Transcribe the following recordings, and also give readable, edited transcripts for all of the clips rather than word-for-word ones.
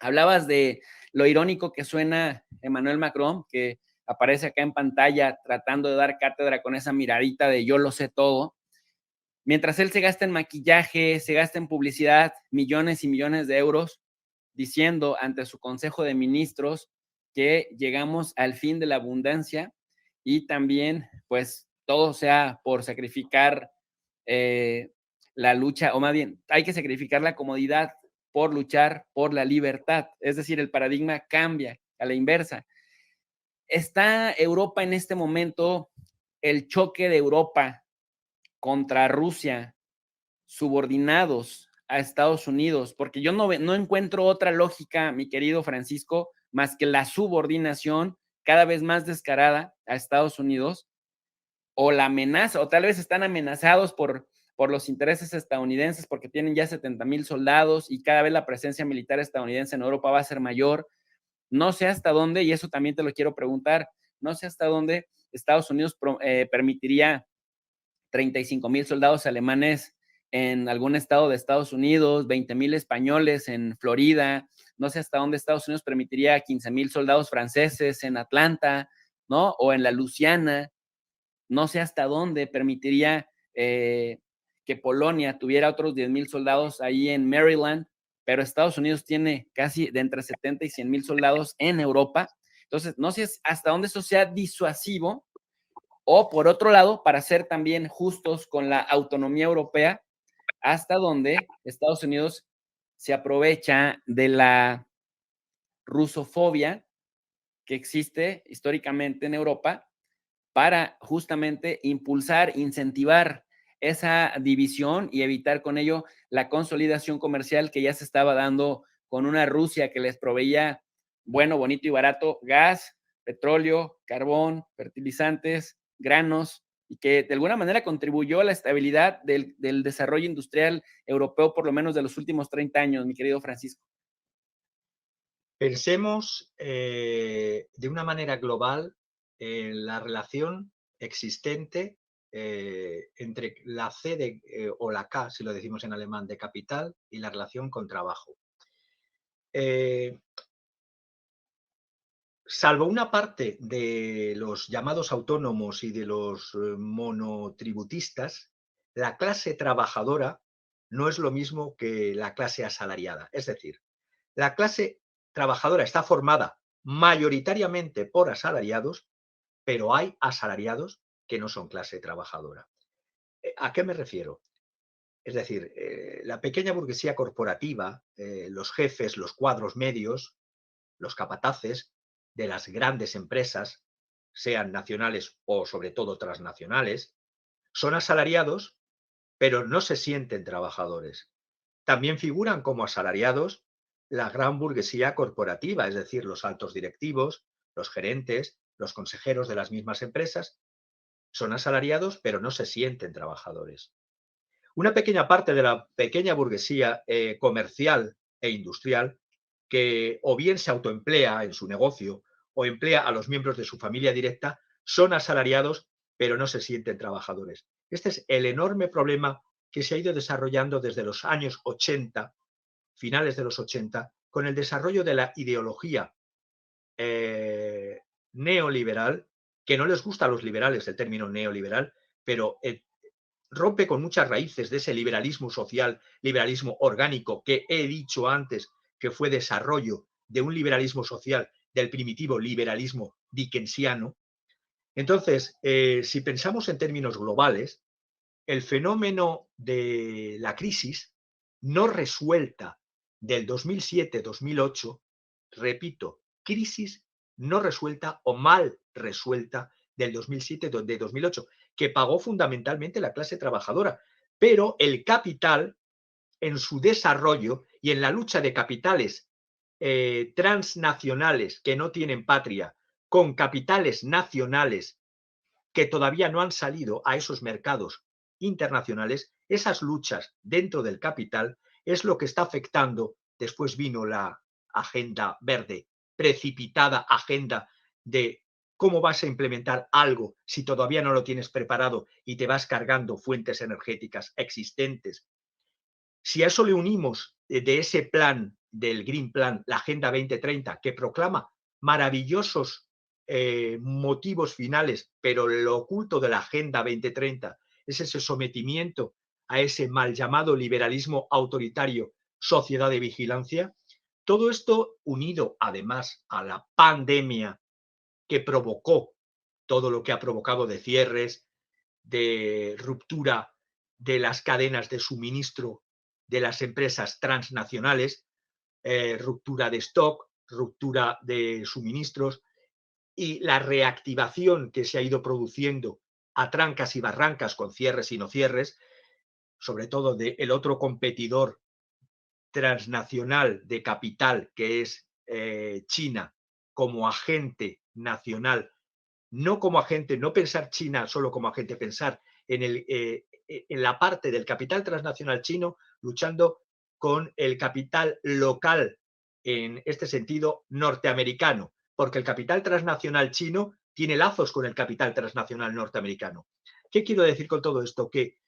Hablabas de lo irónico que suena Emmanuel Macron, que aparece acá en pantalla tratando de dar cátedra con esa miradita de yo lo sé todo. Mientras él se gasta en maquillaje, se gasta en publicidad millones y millones de euros, diciendo ante su Consejo de Ministros que llegamos al fin de la abundancia y también, pues, todo sea por sacrificar eh, la lucha, o más bien, hay que sacrificar la comodidad por luchar por la libertad. Es decir, el paradigma cambia a la inversa. Está Europa en este momento, el choque de Europa contra Rusia, subordinados a Estados Unidos, porque yo no encuentro otra lógica, mi querido Francisco, más que la subordinación cada vez más descarada a Estados Unidos, o la amenaza, o tal vez están amenazados por los intereses estadounidenses, porque tienen ya 70,000 soldados y cada vez la presencia militar estadounidense en Europa va a ser mayor. No sé hasta dónde, y eso también te lo quiero preguntar, no sé hasta dónde Estados Unidos permitiría 35,000 soldados alemanes en algún estado de Estados Unidos, 20,000 españoles en Florida, no sé hasta dónde Estados Unidos permitiría 15,000 soldados franceses en Atlanta, ¿no? O en la Luisiana, no sé hasta dónde permitiría que Polonia tuviera otros 10,000 soldados ahí en Maryland, pero Estados Unidos tiene casi de entre 70 y 100,000 soldados en Europa. Entonces, no sé hasta dónde eso sea disuasivo o por otro lado, para ser también justos con la autonomía europea, hasta donde Estados Unidos se aprovecha de la rusofobia que existe históricamente en Europa para justamente impulsar, incentivar esa división y evitar con ello la consolidación comercial que ya se estaba dando con una Rusia que les proveía bueno, bonito y barato gas, petróleo, carbón, fertilizantes, granos, y que de alguna manera contribuyó a la estabilidad del desarrollo industrial europeo, por lo menos de los últimos 30 años, mi querido Francisco. Pensemos de una manera global en la relación existente entre la C o la K, si lo decimos en alemán, de capital y la relación con trabajo. Eh, Salvo una parte de los llamados autónomos y de los monotributistas, la clase trabajadora no es lo mismo que la clase asalariada. Es decir, la clase trabajadora está formada mayoritariamente por asalariados, pero hay asalariados que no son clase trabajadora. ¿A qué me refiero? Es decir, la pequeña burguesía corporativa, los jefes, los cuadros medios, los capataces de las grandes empresas, sean nacionales o sobre todo transnacionales, son asalariados, pero no se sienten trabajadores. También figuran como asalariados la gran burguesía corporativa, es decir, los altos directivos, los gerentes, los consejeros de las mismas empresas, son asalariados, pero no se sienten trabajadores. Una pequeña parte de la pequeña burguesía comercial e industrial que o bien se autoemplea en su negocio o emplea a los miembros de su familia directa, son asalariados, pero no se sienten trabajadores. Este es el enorme problema que se ha ido desarrollando desde los años 80, finales de los 80, con el desarrollo de la ideología neoliberal, que no les gusta a los liberales el término neoliberal, pero rompe con muchas raíces de ese liberalismo social, liberalismo orgánico que he dicho antes que fue desarrollo de un liberalismo social, del primitivo liberalismo dickensiano. Entonces, si pensamos en términos globales, el fenómeno de la crisis no resuelta del 2007-2008, repito, crisis no resuelta o mal resuelta del 2007 de 2008, que pagó fundamentalmente la clase trabajadora, pero el capital en su desarrollo y en la lucha de capitales transnacionales que no tienen patria con capitales nacionales que todavía no han salido a esos mercados internacionales, esas luchas dentro del capital es lo que está afectando. Después vino la agenda verde, precipitada agenda de cómo vas a implementar algo si todavía no lo tienes preparado y te vas cargando fuentes energéticas existentes. Si a eso le unimos de ese plan del Green Plan, la Agenda 2030, que proclama maravillosos motivos finales, pero lo oculto de la Agenda 2030 es ese sometimiento a ese mal llamado liberalismo autoritario, sociedad de vigilancia. Todo esto unido además a la pandemia que provocó todo lo que ha provocado de cierres, de ruptura de las cadenas de suministro de las empresas transnacionales, ruptura de stock, ruptura de suministros y la reactivación que se ha ido produciendo a trancas y barrancas con cierres y no cierres, sobre todo del otro competidor transnacional de capital que es China como agente nacional, no como agente, no pensar China solo como agente, pensar en la parte del capital transnacional chino luchando con el capital local, en este sentido norteamericano, porque el capital transnacional chino tiene lazos con el capital transnacional norteamericano. ¿Qué quiero decir con todo esto? Que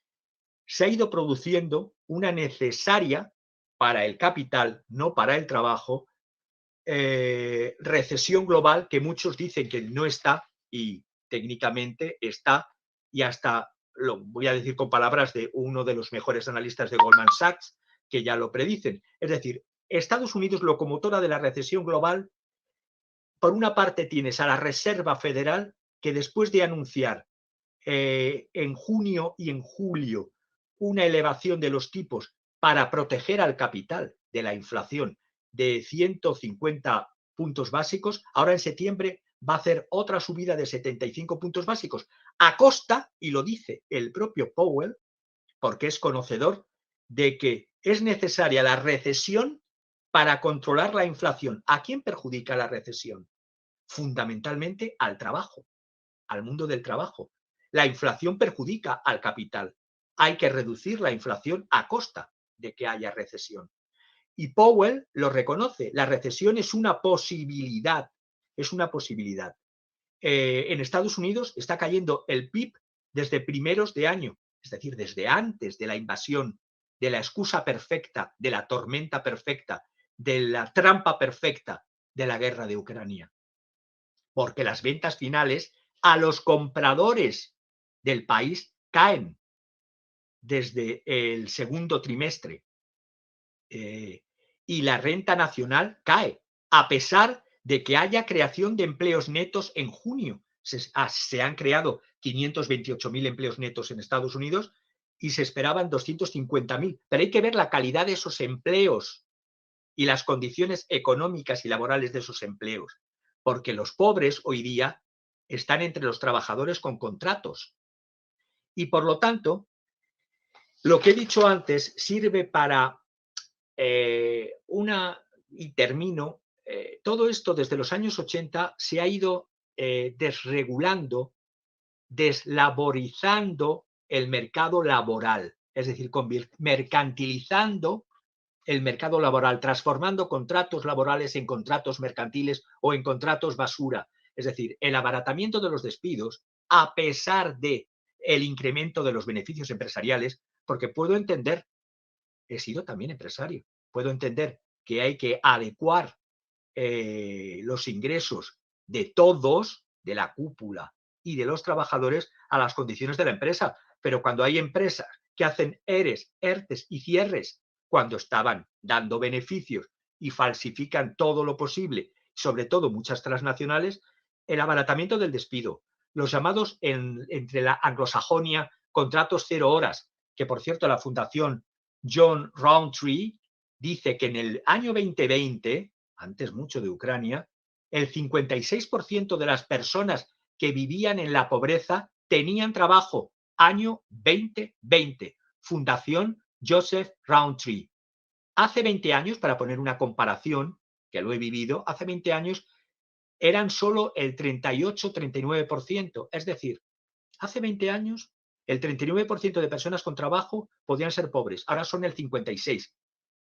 se ha ido produciendo una necesaria para el capital, no para el trabajo, recesión global que muchos dicen que no está y técnicamente está, y hasta lo voy a decir con palabras de uno de los mejores analistas de Goldman Sachs, que ya lo predicen. Es decir, Estados Unidos, locomotora de la recesión global, por una parte tienes a la Reserva Federal, que después de anunciar en junio y en julio una elevación de los tipos para proteger al capital de la inflación de 150 puntos básicos, ahora en septiembre va a hacer otra subida de 75 puntos básicos, a costa, y lo dice el propio Powell, porque es conocedor de que es necesaria la recesión para controlar la inflación. ¿A quién perjudica la recesión? Fundamentalmente al trabajo, al mundo del trabajo. La inflación perjudica al capital. Hay que reducir la inflación a costa de que haya recesión. Y Powell lo reconoce. La recesión es una posibilidad. Es una posibilidad. En Estados Unidos está cayendo el PIB desde primeros de año, es decir, desde antes de la invasión, de la excusa perfecta, de la tormenta perfecta, de la trampa perfecta de la guerra de Ucrania. Porque las ventas finales a los compradores del país caen desde el segundo trimestre y la renta nacional cae, a pesar de que haya creación de empleos netos en junio. Se han creado 528.000 empleos netos en Estados Unidos y se esperaban 250.000. Pero hay que ver la calidad de esos empleos y las condiciones económicas y laborales de esos empleos, porque los pobres hoy día están entre los trabajadores con contratos. Y por lo tanto, lo que he dicho antes sirve para y termino, todo esto desde los años 80 se ha ido desregulando, deslaborizando el mercado laboral, es decir, mercantilizando el mercado laboral, transformando contratos laborales en contratos mercantiles o en contratos basura. Es decir, el abaratamiento de los despidos, a pesar de el incremento de los beneficios empresariales, porque puedo entender, he sido también empresario, puedo entender que hay que adecuar los ingresos de todos, de la cúpula y de los trabajadores, a las condiciones de la empresa. Pero cuando hay empresas que hacen ERES, ERTES y cierres cuando estaban dando beneficios y falsifican todo lo posible, sobre todo muchas transnacionales, el abaratamiento del despido, los llamados entre la anglosajonia contratos 0 horas, que por cierto la Fundación John Rowntree dice que en el año 2020, antes mucho de Ucrania, el 56% de las personas que vivían en la pobreza tenían trabajo. Año 2020. Fundación Joseph Rowntree. Hace 20 años, para poner una comparación, que lo he vivido, hace 20 años eran solo el 38-39%. Es decir, hace 20 años el 39% de personas con trabajo podían ser pobres, ahora son el 56%.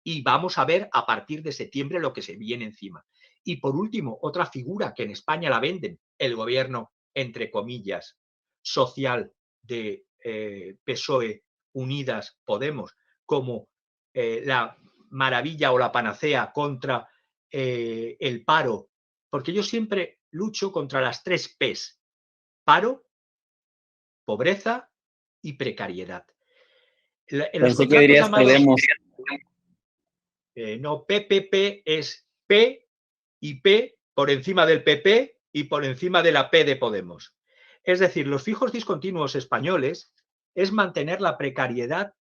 Y vamos a ver a partir de septiembre lo que se viene encima. Y por último, otra figura que en España la venden, el gobierno, entre comillas, social de PSOE, Unidas, Podemos, como la maravilla o la panacea contra el paro, porque yo siempre lucho contra las 3 P's: paro, pobreza y precariedad. En los Pensé que contratos dirías llamados, Podemos. no, PPP es P y P por encima del PP y por encima de la P de Podemos. Es decir, los fijos discontinuos españoles es mantener la precariedad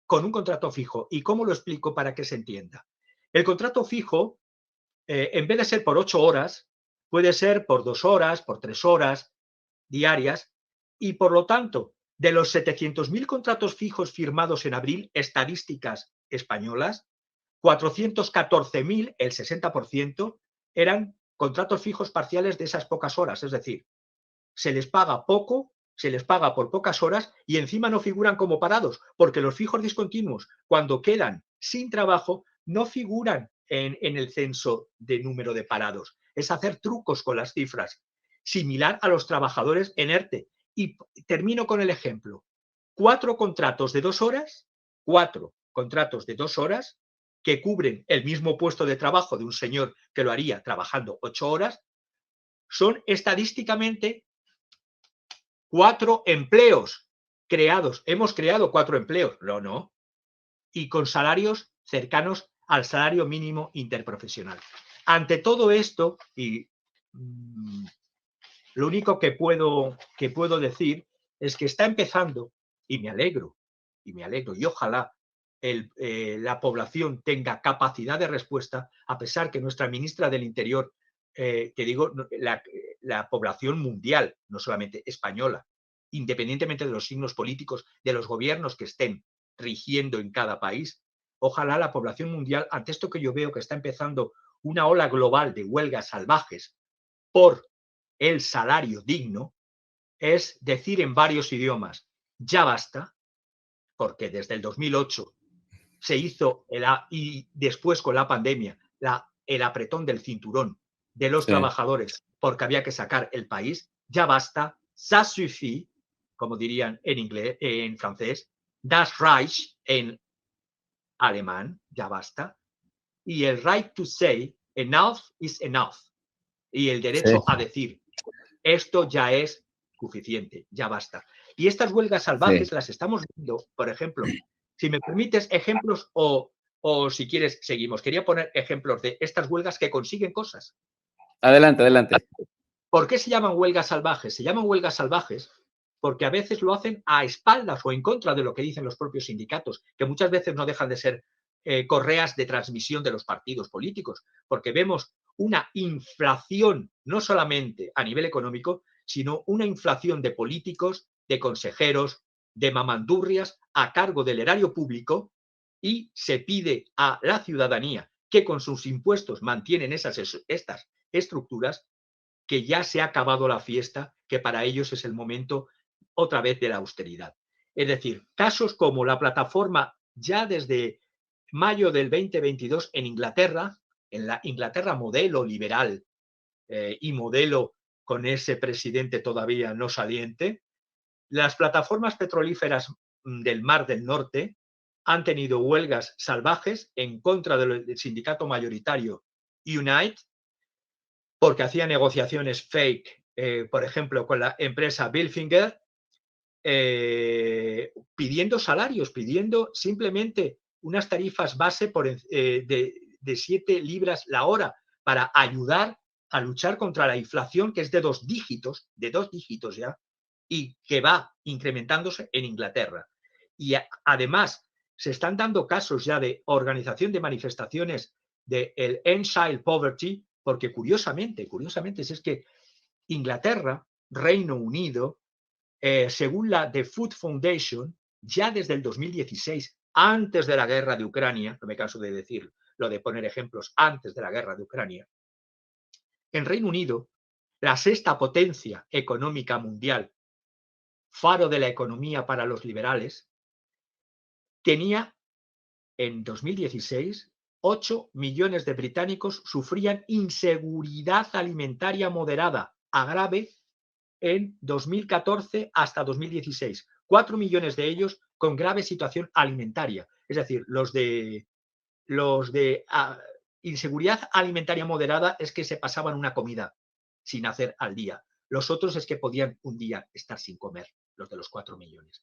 con un contrato fijo. ¿Y cómo lo explico para que se entienda? El contrato fijo, en vez de ser por 8 horas, puede ser por 2 horas, por 3 horas diarias, y por lo tanto, de los 700.000 contratos fijos firmados en abril, estadísticas españolas, 414.000, el 60%, eran contratos fijos parciales de esas pocas horas. Es decir, se les paga poco, se les paga por pocas horas y encima no figuran como parados, porque los fijos discontinuos, cuando quedan sin trabajo, no figuran en el censo de número de parados. Es hacer trucos con las cifras, similar a los trabajadores en ERTE. Y termino con el ejemplo. 4 contratos de 2 horas, 4 contratos de 2 horas que cubren el mismo puesto de trabajo de un señor que lo haría trabajando 8 horas, son estadísticamente 4 empleos creados. Hemos creado 4 empleos. No. Y con salarios cercanos al salario mínimo interprofesional. Ante todo esto, y lo único que puedo decir es que está empezando, y me alegro, y ojalá la población tenga capacidad de respuesta, a pesar que nuestra ministra del Interior, que digo, la población mundial, no solamente española, independientemente de los signos políticos, de los gobiernos que estén rigiendo en cada país, ojalá la población mundial, ante esto que yo veo que está empezando una ola global de huelgas salvajes por el salario digno, es decir en varios idiomas, ya basta, porque desde el 2008 se hizo, y después con la pandemia, el apretón del cinturón de los trabajadores porque había que sacar el país, ya basta, ça suffit, como dirían en inglés, en francés, das Reich en alemán, ya basta, y el right to say, enough is enough, y el derecho a decir, esto ya es suficiente, ya basta. Y estas huelgas salvajes las estamos viendo, por ejemplo, si me permites ejemplos o si quieres seguimos. Quería poner ejemplos de estas huelgas que consiguen cosas. Adelante. ¿Por qué se llaman huelgas salvajes? Se llaman huelgas salvajes porque a veces lo hacen a espaldas o en contra de lo que dicen los propios sindicatos, que muchas veces no dejan de ser correas de transmisión de los partidos políticos, porque vemos una inflación no solamente a nivel económico, sino una inflación de políticos, de consejeros, de mamandurrias a cargo del erario público, y se pide a la ciudadanía que con sus impuestos mantienen estas estructuras, que ya se ha acabado la fiesta, que para ellos es el momento otra vez de la austeridad. Es decir, casos como la plataforma ya desde mayo del 2022 en Inglaterra, en la Inglaterra modelo liberal y modelo con ese presidente todavía no saliente, las plataformas petrolíferas del Mar del Norte han tenido huelgas salvajes en contra del sindicato mayoritario Unite, porque hacía negociaciones fake, por ejemplo, con la empresa Bilfinger, pidiendo salarios, pidiendo simplemente unas tarifas base de 7 libras la hora para ayudar a luchar contra la inflación, que es de 2 dígitos ya, y que va incrementándose en Inglaterra. Y además se están dando casos ya de organización de manifestaciones del End Child Poverty, porque curiosamente, es que Inglaterra, Reino Unido, según la The Food Foundation, ya desde el 2016, antes de la guerra de Ucrania, no me canso de decir lo de poner ejemplos antes de la guerra de Ucrania, en Reino Unido, la 6ª potencia económica mundial, faro de la economía para los liberales, tenía en 2016 8 millones de británicos sufrían inseguridad alimentaria moderada a grave en 2014 hasta 2016. 4 millones de ellos con grave situación alimentaria. Es decir, los de Los de inseguridad alimentaria moderada es que se pasaban una comida sin hacer al día. Los otros es que podían un día estar sin comer, los de los 4 millones.